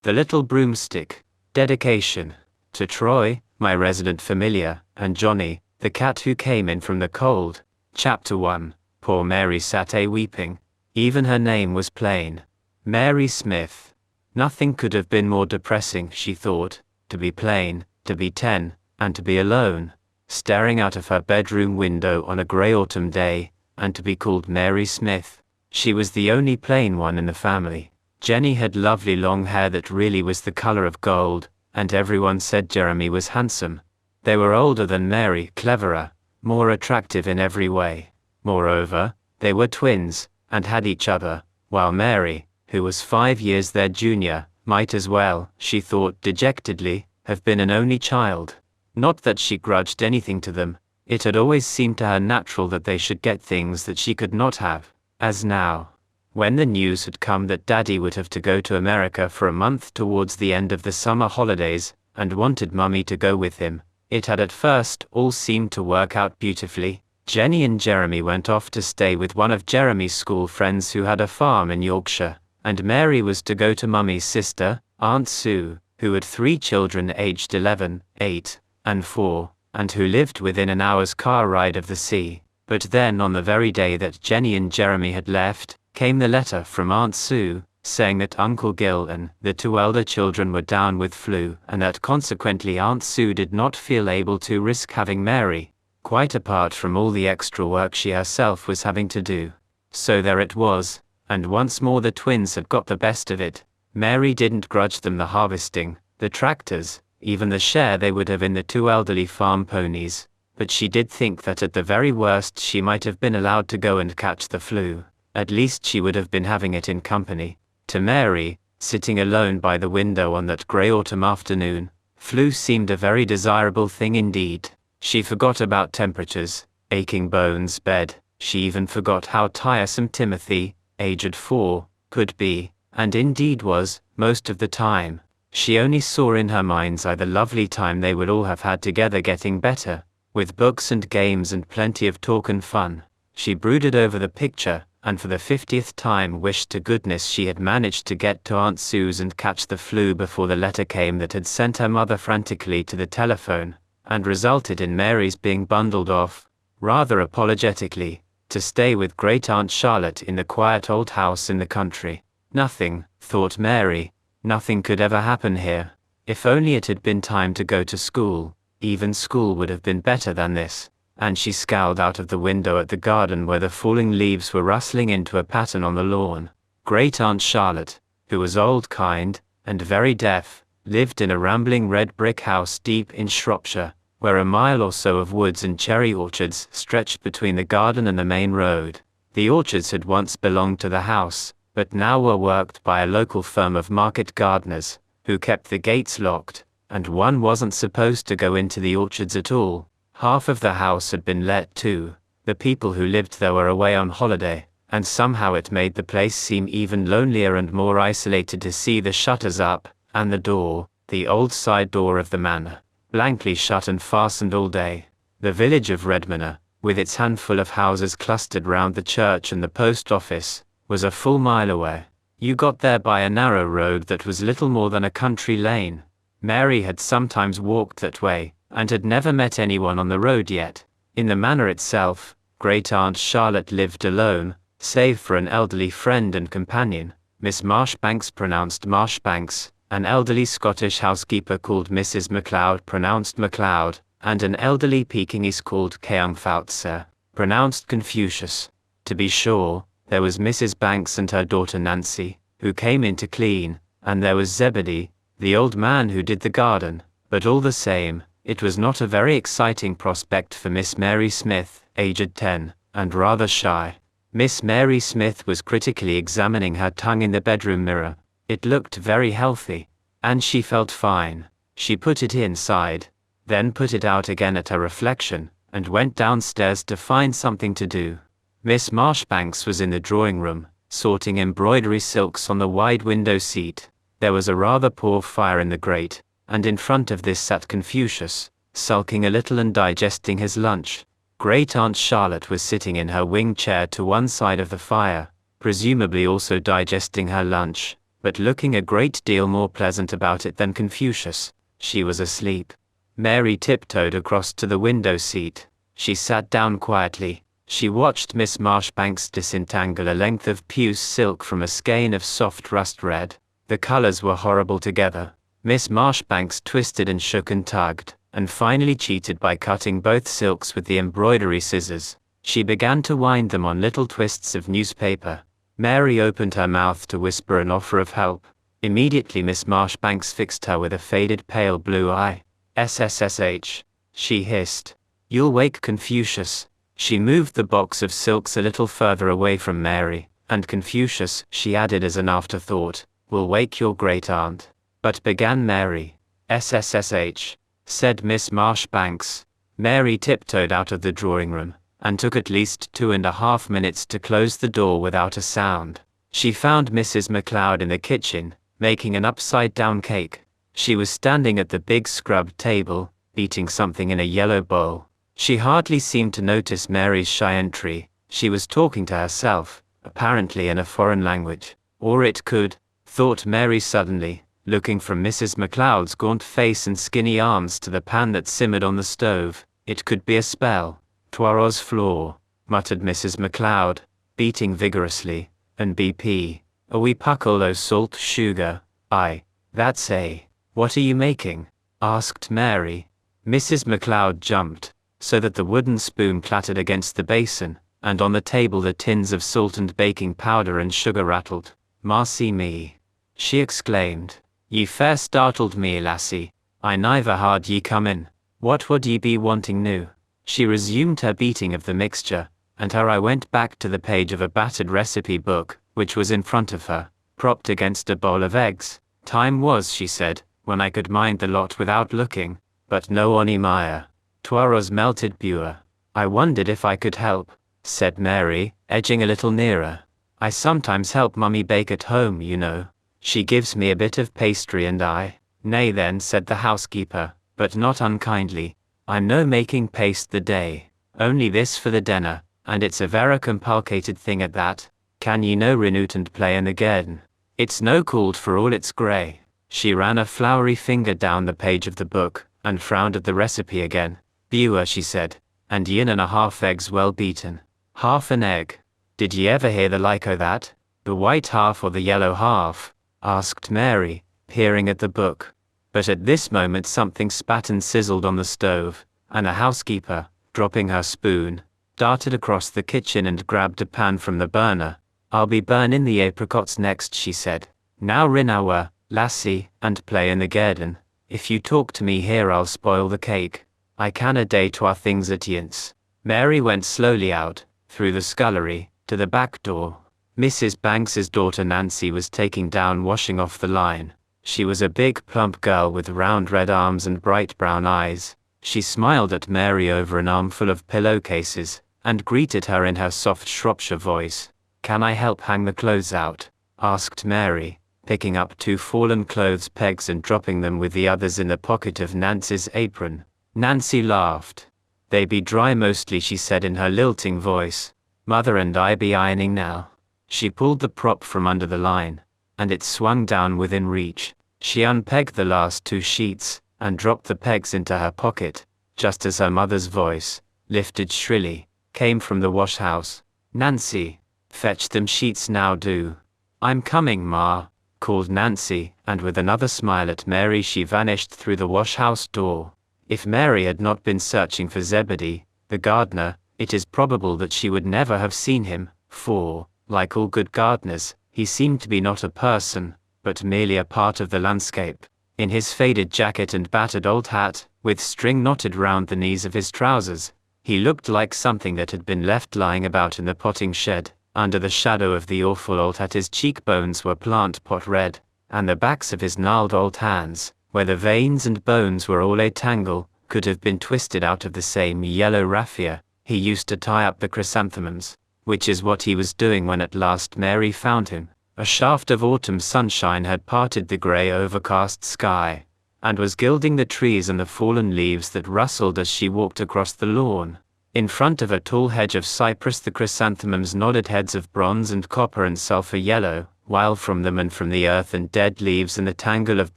The Little Broomstick. Dedication. To Troy, my resident familiar, and Johnny, the cat who came in from the cold. Chapter 1. Poor Mary sat weeping. Even her name was plain. Mary Smith. Nothing could have been more depressing, she thought, to be plain, to be 10, and to be alone, staring out of her bedroom window on a grey autumn day, and to be called Mary Smith. She was the only plain one in the family. Jenny had lovely long hair that really was the color of gold, and everyone said Jeremy was handsome. They were older than Mary, cleverer, more attractive in every way. Moreover, they were twins, and had each other, while Mary, who was 5 years their junior, might as well, she thought dejectedly, have been an only child. Not that she grudged anything to them, it had always seemed to her natural that they should get things that she could not have, as now. When the news had come that Daddy would have to go to America for a month towards the end of the summer holidays, and wanted Mummy to go with him, it had at first all seemed to work out beautifully. Jenny and Jeremy went off to stay with one of Jeremy's school friends who had a farm in Yorkshire, and Mary was to go to Mummy's sister, Aunt Sue, who had 3 children aged 11, 8, and 4, and who lived within an hour's car ride of the sea. But then on the very day that Jenny and Jeremy had left, came the letter from Aunt Sue, saying that Uncle Gil and the 2 elder children were down with flu, and that consequently Aunt Sue did not feel able to risk having Mary, quite apart from all the extra work she herself was having to do. So there it was, and once more the twins had got the best of it. Mary didn't grudge them the harvesting, the tractors, even the share they would have in the 2 elderly farm ponies, but she did think that at the very worst she might have been allowed to go and catch the flu. At least she would have been having it in company. To Mary, sitting alone by the window on that grey autumn afternoon, flu seemed a very desirable thing indeed. She forgot about temperatures, aching bones, bed, she even forgot how tiresome Timothy, aged 4, could be, and indeed was, most of the time. She only saw in her mind's eye the lovely time they would all have had together getting better, with books and games and plenty of talk and fun. She brooded over the picture, and for the 50th time wished to goodness she had managed to get to Aunt Sue's and catch the flu before the letter came that had sent her mother frantically to the telephone, and resulted in Mary's being bundled off, rather apologetically, to stay with Great Aunt Charlotte in the quiet old house in the country. Nothing, thought Mary, nothing could ever happen here. If only it had been time to go to school, even school would have been better than this. And she scowled out of the window at the garden where the falling leaves were rustling into a pattern on the lawn. Great Aunt Charlotte, who was old, kind, and very deaf, lived in a rambling red brick house deep in Shropshire, where a mile or so of woods and cherry orchards stretched between the garden and the main road. The orchards had once belonged to the house, but now were worked by a local firm of market gardeners, who kept the gates locked, and one wasn't supposed to go into the orchards at all. Half of the house had been let too. The people who lived there were away on holiday, and somehow it made the place seem even lonelier and more isolated to see the shutters up, and the door, the old side door of the manor, blankly shut and fastened all day. The village of Redmanor, with its handful of houses clustered round the church and the post office, was a full mile away. You got there by a narrow road that was little more than a country lane. Mary had sometimes walked that way, and had never met anyone on the road yet. In the manor itself, Great Aunt Charlotte lived alone, save for an elderly friend and companion, Miss Marshbanks pronounced Marshbanks, an elderly Scottish housekeeper called Mrs. MacLeod pronounced MacLeod, and an elderly Pekingese called Keungfautse, pronounced Confucius. To be sure, there was Mrs. Banks and her daughter Nancy, who came in to clean, and there was Zebedee, the old man who did the garden, but all the same, it was not a very exciting prospect for Miss Mary Smith, aged 10, and rather shy. Miss Mary Smith was critically examining her tongue in the bedroom mirror. It looked very healthy, and she felt fine. She put it inside, then put it out again at her reflection, and went downstairs to find something to do. Miss Marshbanks was in the drawing room, sorting embroidery silks on the wide window seat. There was a rather poor fire in the grate, and in front of this sat Confucius, sulking a little and digesting his lunch. Great Aunt Charlotte was sitting in her wing chair to one side of the fire, presumably also digesting her lunch. but looking a great deal more pleasant about it than Confucius. She was asleep. Mary tiptoed across to the window seat. She sat down quietly. She watched Miss Marchbanks disentangle a length of puce silk from a skein of soft rust red. The colors were horrible together. Miss Marchbanks twisted and shook and tugged, and finally cheated by cutting both silks with the embroidery scissors. She began to wind them on little twists of newspaper. Mary opened her mouth to whisper an offer of help. Immediately Miss Marchbanks fixed her with a faded pale blue eye. "SSSH," she hissed. "You'll wake Confucius." She moved the box of silks a little further away from Mary, "and Confucius," she added as an afterthought, "will wake your great-aunt." "But," began Mary. "SSSH," said Miss Marchbanks. Mary tiptoed out of the drawing-room, and took at least 2.5 minutes to close the door without a sound. She found Mrs. McLeod in the kitchen, making an upside-down cake. She was standing at the big scrubbed table, beating something in a yellow bowl. She hardly seemed to notice Mary's shy entry. She was talking to herself, apparently in a foreign language. Or it could, thought Mary suddenly, looking from Mrs. McLeod's gaunt face and skinny arms to the pan that simmered on the stove, it could be a spell. "Twaro's floor," muttered Mrs. McLeod, beating vigorously, "and BP. A wee puckle o' salt sugar. Aye, that's a. What are you making?" asked Mary. Mrs. McLeod jumped, so that the wooden spoon clattered against the basin, and on the table the tins of salt and baking powder and sugar rattled. "Marcy me," she exclaimed. "Ye fair startled me, lassie. I niver hard ye come in. What would ye be wanting new?" She resumed her beating of the mixture, and her eye went back to the page of a battered recipe book, which was in front of her, propped against a bowl of eggs. "Time was," she said, "when I could mind the lot without looking, but no ony mire. Twaro's melted buer. I wondered if I could help," said Mary, edging a little nearer. "I sometimes help Mummy bake at home, you know. She gives me a bit of pastry and I—" "Nay then," said the housekeeper, but not unkindly, "I'm no making paste the day. Only this for the dinner, and it's a vera compalcated thing at that. Can ye no renoot and play in the garden? It's no called for all it's grey." She ran a floury finger down the page of the book, and frowned at the recipe again. "Buer," she said, "and 1.5 eggs well beaten." "Half an egg? Did ye ever hear the like o' that? The white half or the yellow half?" asked Mary, peering at the book. But at this moment something spat and sizzled on the stove, and the housekeeper, dropping her spoon, darted across the kitchen and grabbed a pan from the burner. "I'll be burnin' the apricots next," she said. "Now rin awa, lassie, and play in the garden. If you talk to me here I'll spoil the cake. I canna day twa things at yince." Mary went slowly out, through the scullery, to the back door. Mrs. Banks's daughter Nancy was taking down washing off the line. She was a big plump girl with round red arms and bright brown eyes. She smiled at Mary over an armful of pillowcases, and greeted her in her soft Shropshire voice. "Can I help hang the clothes out?" asked Mary, picking up 2 fallen clothes pegs and dropping them with the others in the pocket of Nancy's apron. Nancy laughed. "They be dry mostly," she said in her lilting voice. "Mother and I be ironing now." She pulled the prop from under the line, and it swung down within reach. She unpegged the last 2 sheets, and dropped the pegs into her pocket, just as her mother's voice, lifted shrilly, came from the wash-house. "Nancy, fetch them sheets now do." "I'm coming, Ma," called Nancy, and with another smile at Mary she vanished through the wash-house door. If Mary had not been searching for Zebedee, the gardener, it is probable that she would never have seen him, for, like all good gardeners, he seemed to be not a person, but merely a part of the landscape. In his faded jacket and battered old hat, with string knotted round the knees of his trousers, he looked like something that had been left lying about in the potting shed. Under the shadow of the awful old hat his cheekbones were plant-pot red, and the backs of his gnarled old hands, where the veins and bones were all a tangle, could have been twisted out of the same yellow raffia he used to tie up the chrysanthemums, which is what he was doing when at last Mary found him. A shaft of autumn sunshine had parted the grey overcast sky, and was gilding the trees and the fallen leaves that rustled as she walked across the lawn. In front of a tall hedge of cypress the chrysanthemums nodded heads of bronze and copper and sulphur yellow, while from them and from the earth and dead leaves and the tangle of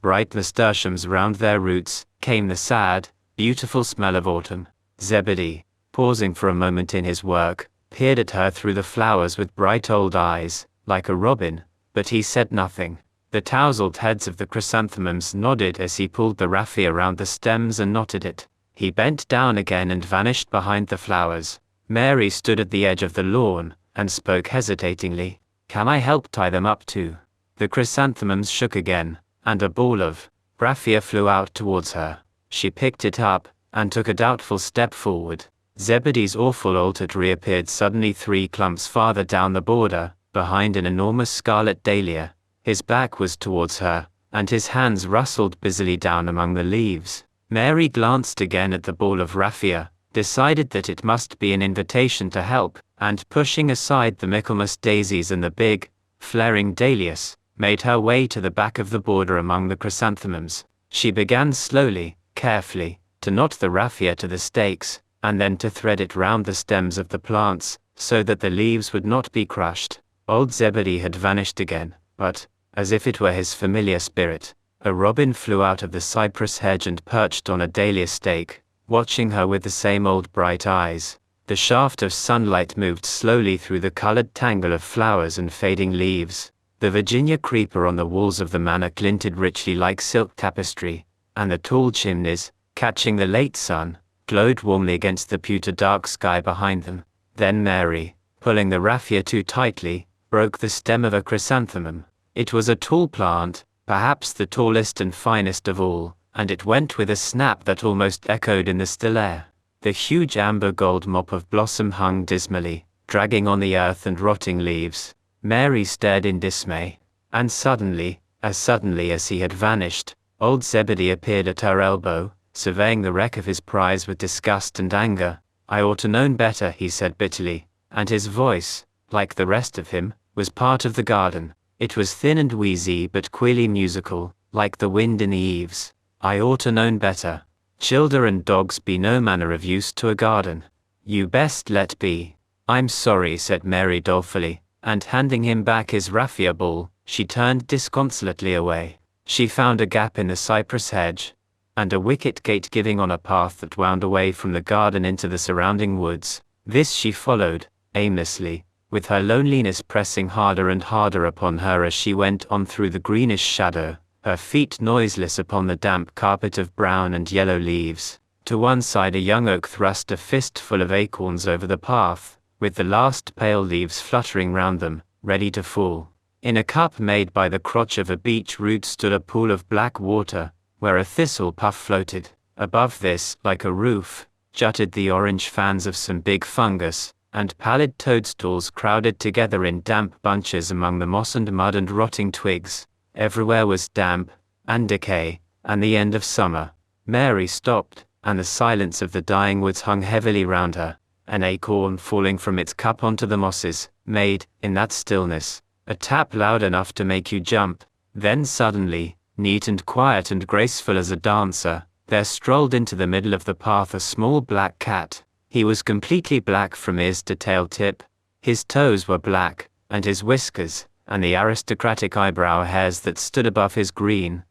bright nasturtiums round their roots, came the sad, beautiful smell of autumn. Zebedee, pausing for a moment in his work, peered at her through the flowers with bright old eyes, like a robin, but he said nothing. The tousled heads of the chrysanthemums nodded as he pulled the raffia round the stems and knotted it. He bent down again and vanished behind the flowers. Mary stood at the edge of the lawn, and spoke hesitatingly. "Can I help tie them up too?" The chrysanthemums shook again, and a ball of raffia flew out towards her. She picked it up, and took a doubtful step forward. Zebedee's awful altar reappeared suddenly 3 clumps farther down the border, behind an enormous scarlet dahlia. His back was towards her, and his hands rustled busily down among the leaves. Mary glanced again at the ball of raffia, decided that it must be an invitation to help, and pushing aside the Michaelmas daisies and the big, flaring dahlias, made her way to the back of the border among the chrysanthemums. She began slowly, carefully, to knot the raffia to the stakes, and then to thread it round the stems of the plants, so that the leaves would not be crushed. Old Zebedee had vanished again, but, as if it were his familiar spirit, a robin flew out of the cypress hedge and perched on a dahlia stake, watching her with the same old bright eyes. The shaft of sunlight moved slowly through the colored tangle of flowers and fading leaves. The Virginia creeper on the walls of the manor glinted richly like silk tapestry, and the tall chimneys, catching the late sun, glowed warmly against the pewter dark sky behind them. Then Mary, pulling the raffia too tightly, broke the stem of a chrysanthemum. It was a tall plant, perhaps the tallest and finest of all, and it went with a snap that almost echoed in the still air. The huge amber gold mop of blossom hung dismally, dragging on the earth and rotting leaves. Mary stared in dismay, and suddenly as he had vanished, old Zebedee appeared at her elbow, surveying the wreck of his prize with disgust and anger. "I ought to known better," he said bitterly, and his voice, like the rest of him, was part of the garden. It was thin and wheezy but queerly musical, like the wind in the eaves. "I ought to known better. Childer and dogs be no manner of use to a garden. You best let be." "I'm sorry," said Mary dolefully, and handing him back his raffia ball, she turned disconsolately away. She found a gap in the cypress hedge, and a wicket gate giving on a path that wound away from the garden into the surrounding woods. This she followed, aimlessly, with her loneliness pressing harder and harder upon her as she went on through the greenish shadow, her feet noiseless upon the damp carpet of brown and yellow leaves. To one side a young oak thrust a fistful of acorns over the path, with the last pale leaves fluttering round them, ready to fall. In a cup made by the crotch of a beech root stood a pool of black water, where a thistle puff floated. Above this, like a roof, jutted the orange fans of some big fungus, and pallid toadstools crowded together in damp bunches among the moss and mud and rotting twigs. Everywhere was damp, and decay, and the end of summer. Mary stopped, and the silence of the dying woods hung heavily round her. An acorn falling from its cup onto the mosses, made, in that stillness, a tap loud enough to make you jump. Then suddenly, neat and quiet and graceful as a dancer, there strolled into the middle of the path a small black cat. He was completely black from ears to tail tip. His toes were black, and his whiskers, and the aristocratic eyebrow hairs that stood above his green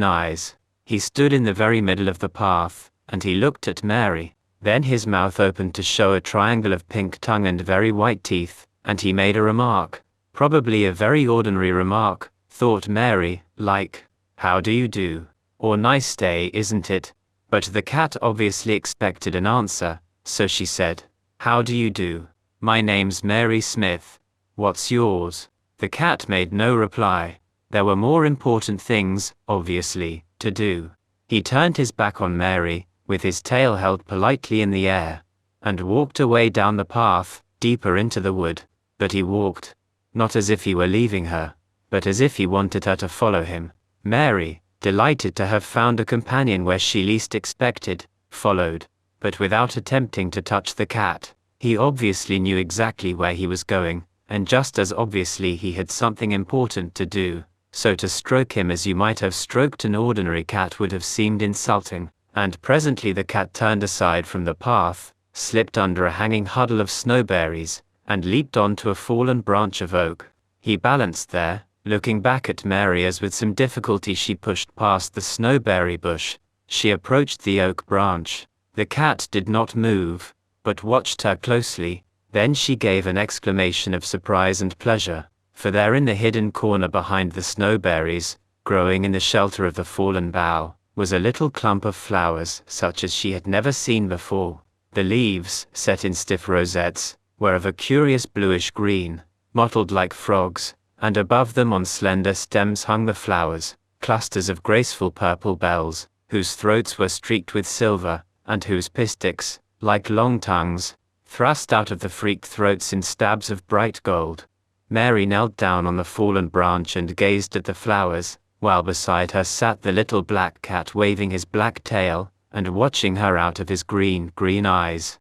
eyes. He stood in the very middle of the path, and he looked at Mary. Then his mouth opened to show a triangle of pink tongue and very white teeth, and he made a remark. Probably a very ordinary remark, thought Mary, like, "How do you do?" or "Nice day, isn't it?" But the cat obviously expected an answer, so she said, "How do you do? My name's Mary Smith. What's yours?" The cat made no reply. There were more important things, obviously, to do. He turned his back on Mary, with his tail held politely in the air, and walked away down the path, deeper into the wood. But he walked, not as if he were leaving her, but as if he wanted her to follow him. Mary, delighted to have found a companion where she least expected, followed, but without attempting to touch the cat. He obviously knew exactly where he was going, and just as obviously he had something important to do, so to stroke him as you might have stroked an ordinary cat would have seemed insulting. And presently the cat turned aside from the path, slipped under a hanging huddle of snowberries, and leaped onto a fallen branch of oak. He balanced there, Looking back at Mary as with some difficulty she pushed past the snowberry bush, she approached the oak branch. The cat did not move, but watched her closely. Then she gave an exclamation of surprise and pleasure, for there in the hidden corner behind the snowberries, growing in the shelter of the fallen bough, was a little clump of flowers such as she had never seen before. The leaves, set in stiff rosettes, were of a curious bluish green, mottled like frogs, and above them on slender stems hung the flowers, clusters of graceful purple bells, whose throats were streaked with silver, and whose pistils, like long tongues, thrust out of the freaked throats in stabs of bright gold. Mary knelt down on the fallen branch and gazed at the flowers, while beside her sat the little black cat waving his black tail, and watching her out of his green eyes.